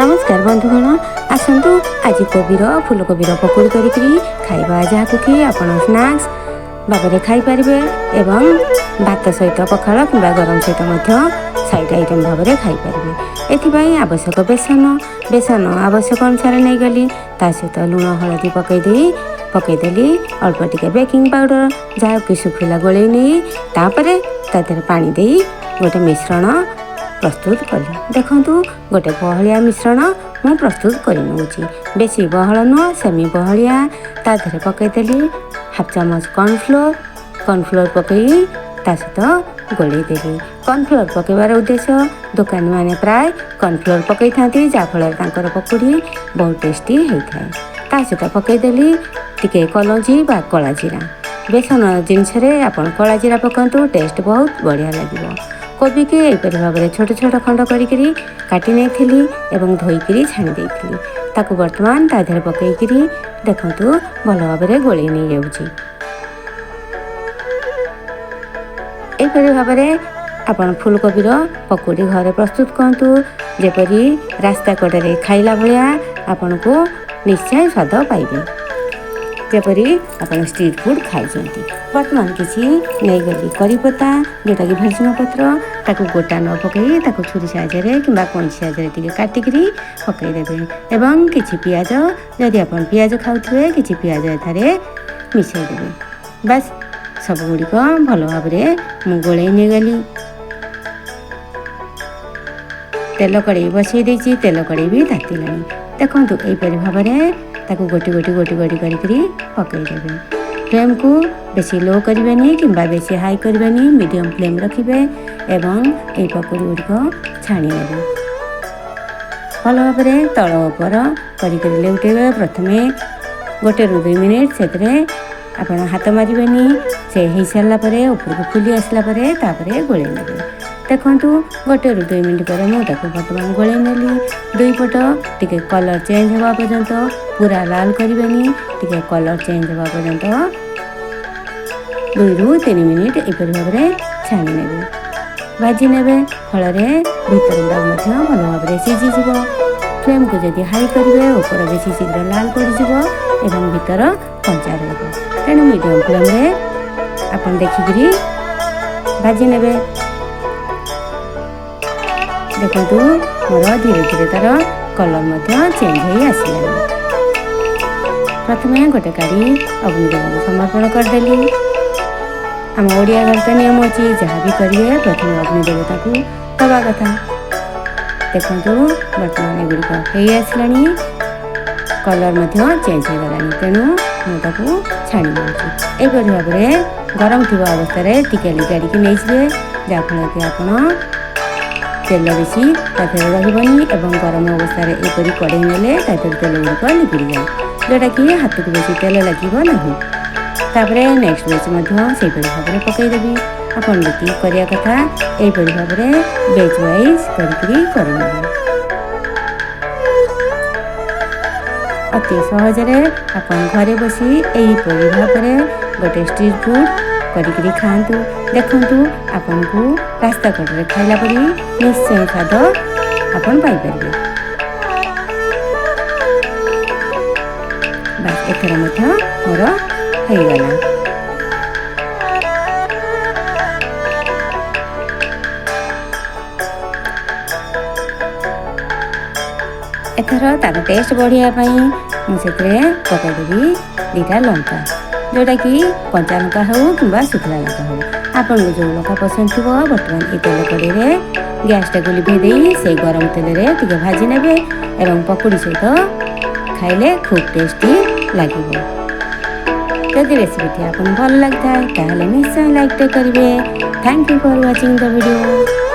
नमस्कार बंधुगण आसतु आज कोबीर फूलकोबीर पकोड़ी करी खाइबा जहाँ कि आप स्नाक्स भाव खाईपर एवं भात सहित पखाल कि गरम सहित साइड आइटम भाव में खाईपर। एथपाई आवश्यक बेसन आवश्यक अनुसार नहीं गली ता सहित लुण हलदी पकईदेली अल्प टिके बेकिंग पाउडर जहाँ कि सुखिला गोले नहीं तापर तादेह पानी दे गोटे मिश्रण प्रस्तुत कली। देखंतु गोटे बहलिया मिश्रण मु प्रस्तुत करी बेसी बहल नुह सेमी बहलिया तादेह पकईदेली हाफ चामच कॉर्नफ्लोर पकई ता सहित गोलैदेली। कॉर्नफ्लोर पकईबार उद्देश्य दुकानी मैंने प्राय कॉर्नफ्लोर पकई था जहाँफल पकोड़ी बहुत टेस्टी होता है। ता सहित पकईदेली टिके कलौजी बा कला जीरा बेसन जिनस आप कला जीरा पकातु टेस्ट बहुत बढ़िया लगे। कोबी के एपरी भाव में छोट छोट खंड करी काटी नहीं एवं धोईकी छाणी देती ताकू बर्तमान तादेह पकईकी देखंतु भल भाव में गोले नहीं जाऊँगी। एपरी भाव में आपण फूलकोबीर पकोड़ी घरे प्रस्तुत करतु जेपरी रास्ता कड़े खाइला भाया आपण को निश्चय स्वाद पाइबे जेपरी आपण स्ट्रीट फूड खाई। बर्तमान किसी नहीं गली करी पत्ता जोटा कि भृषंग पत्र ताकू गोटा न पकई ताकू छुरी साहाय्य कि कंची साहाय्य काटिकी पकईदेवे एवं किसी पियाज जदि आप पियाज खाऊे कि पियाज एथारे मिसईदेवे। बस सब गुड़िक भल भाव में मु गोले नहीं गली। तेल कड़े बसई देती तेल कड़े भी तातिला देखंतु एपरी भाव में ताकू गोटी गोटी गोटी गोटी करी पकईदेवे। फ्लेम को बेसी लो करबेनी किंबा बेसी हाई करबेनी मीडियम फ्लेम रखिबे एवं ए पकोड़ी गुड़िक छाणी नेबे। भल भाव में तल उपर करी लेउटेबे। प्रथमे 1 ରୁ 2 मिनिट से आप हाथ मारे से हो सारा ऊपर को फुली आसला गोले नेबे। देखंतु 1 ରୁ 2 मिनिट पर मुझे बर्तमान गोले नेली। दुई पट टिके कलर चेंज होगा पर्यंत पूरा लाल करबेनी टिके कलर चेंज होगा पर्यंत 2 ରୁ 3 मिनिट एपरी भाव में छाणी नेबे भाजी नेबे फल भीतर गुड़ाक भल भाव में सीझीज। फ्लेम को जदि हाई करेंगे ऊपर बेसी शीघ्र लाल पड़ एवं भीतर कंचा रहा तेणु मीडियम फ्लेम रे आप देखिकी भाजी नेबे। देखो मोर धीरे धीरे तार कलर चेंज हो आसला। प्रथमे गोटे काढ़ी अग्निदेव समर्पण करदेली। आम ओडिया घर तो नियम अच्छी जहाँ भी करेंगे प्रथम अग्निदेवता को दबा कथा। देखो बर्तमान एगुड़िक हो आसला कलर चेंज हो गला तेणु मुझे छाणी दूसरी। एपरी भाव में गरम थी अवस्था टिके गाड़ी नहीं जाए जहाँफल कि आप तेल बेसी रही एवं गरम अवस्था एपरी कड़े ने तेल गुड़िक निकली जाए जोटा कि हाथ को बेसी तेल लगे ना। तापर नेक्स्ट बेच से भाव में पकईदेवी। आपन जी करिया कथा यहीपरी भाव में बेच वाइज करेंगे अति सहजरे आपन घरे बसी यहीपरी भाव में गोटे स्ट्रीट फूड करी खातु। देखंतु आपन को रास्ता कड़े खाइला परी निश्चय स्वाद आपन पाइपर। बस एथर मोर होगला। एथर तार टेस्ट बढ़ियापी मुझे पकईदेवी 2टा लंका जोटा कि कंचा लंका हो कि शुखला लंका हो आपन को जो लंका पसंद थी बर्तमान ये तेल कड़े गैस टाक लिभे से गरम तेल टिके भाजी नेबे एवं पकोड़ी सहित खाइले खूब टेस्टी लगे। जदि रेसिपी आपन भल लगता है निश्चय लाइक करेंगे। Thank you for watching the video.